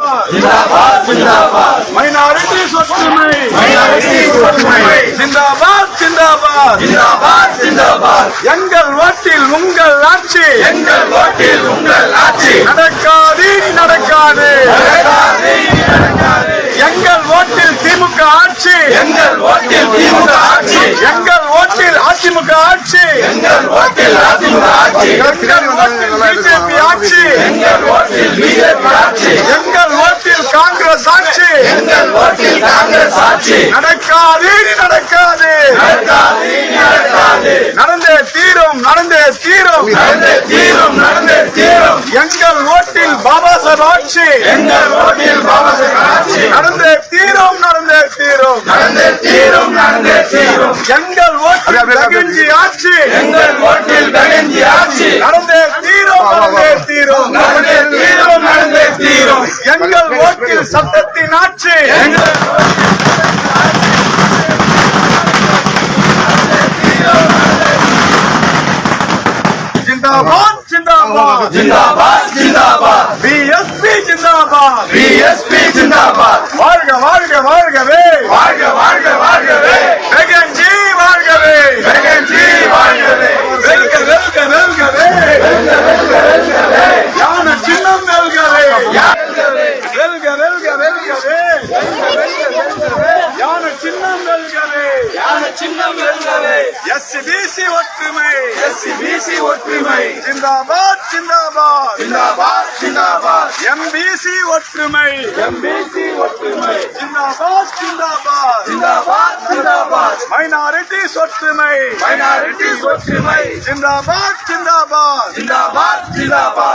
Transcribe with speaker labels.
Speaker 1: जिंदाबाद जिंदाबाद
Speaker 2: மைனாரிட்டி ஒற்றுமை
Speaker 1: जिंदाबाद जिंदाबाद जिंदाबाद जिंदाबाद
Speaker 2: எங்கள் ஓட்டில் உங்கள் ஆட்சி
Speaker 1: எங்கள் ஓட்டில் உங்கள் ஆட்சி
Speaker 2: நடக்காது நடக்காது
Speaker 1: நடக்காது
Speaker 2: எங்கள் ஓட்டில் திமுக ஆட்சி
Speaker 1: எங்கள் ஓட்டில் திமுக ஆட்சி
Speaker 2: எங்கள் ஓட்டில் அதிமுக ஆட்சி
Speaker 1: எங்கள் ஓட்டில் அதிமுக ஆட்சி
Speaker 2: எங்கள் ஓட்டில் பிஜேபி ஆட்சி
Speaker 1: எங்கள் ஓட்டில் பிஜேபி ஆட்சி
Speaker 2: எங்கள் ஓட்டில் காங்கிரஸ் ஆட்சி
Speaker 1: எங்கள் ஓட்டில் காங்கிரஸ் ஆட்சி
Speaker 2: நடக்காது நடக்காது
Speaker 1: நடக்காது நடக்காது
Speaker 2: நடந்தே தீரும் நடந்தே தீரும்
Speaker 1: நடந்தே தீரும் நடந்தே தீரும்
Speaker 2: எங்கள் ஓட்டில் பாபா சாஹேப் ஆட்சி
Speaker 1: எங்கள் ஓட்டில் பாபா சாஹேப் ஆட்சி
Speaker 2: நடந்தே தீரும் நடந்தே தீரும்
Speaker 1: நடந்தே தீரும் நடந்தே தீரும்
Speaker 2: எங்கள் ஓட்டில் தகுஞ்சி ஆட்சி
Speaker 1: எங்கள் ஓட்டில் பெகஞ்சி ஆட்சி
Speaker 2: நடந்தே தீரும் நடந்தே தீரும்
Speaker 1: நடந்தே தீரும் நடந்தே தீரும்
Speaker 2: எங்கள் ஓட்டில் சட்டத்தின் ஆட்சி
Speaker 1: எங்கள்
Speaker 2: ஜிந்தாபாத் ஜிந்தாபாத்
Speaker 1: जिंदाबाद जिंदाबाद
Speaker 2: பிஎஸ்பி ஜிந்தாபாத்
Speaker 1: बीएसपी जिंदाबाद
Speaker 2: வாழ்க வாழ்க வாழ்கவே
Speaker 1: வாழ்க வாழ்க வாழ்கவே
Speaker 2: வெகஞ்சி வாழ்கவே
Speaker 1: பெகஞ்சி வாழ்கவே
Speaker 2: வெல்க வெல்க வெல்கவே யான சின்னம் வெல்கவே வெல்க வெல்க வெல்கவே யான சின்னம் வெல்கவே
Speaker 1: சின்னம் வெல்கவே
Speaker 2: எஸ்பிசி ஒற்றுமை
Speaker 1: எஸ்சிபிசி ஒற்றுமை
Speaker 2: ஜிந்தாபாத் ஜிந்தாபாத்
Speaker 1: जिंदाबाद जिंदाबाद
Speaker 2: எம்பிசி ஒற்றுமை
Speaker 1: एमबीसी ஒற்றுமை
Speaker 2: ஜிந்தாபாத் ஜிந்தாபாத்
Speaker 1: जिंदाबाद जिंदाबाद
Speaker 2: மைனாரிட்டி ஒற்றுமை
Speaker 1: माइनॉरिटीज ஒற்றுமை
Speaker 2: ஜிந்தாபாத் ஜிந்தாபாத்
Speaker 1: जिंदाबाद जिंदाबाद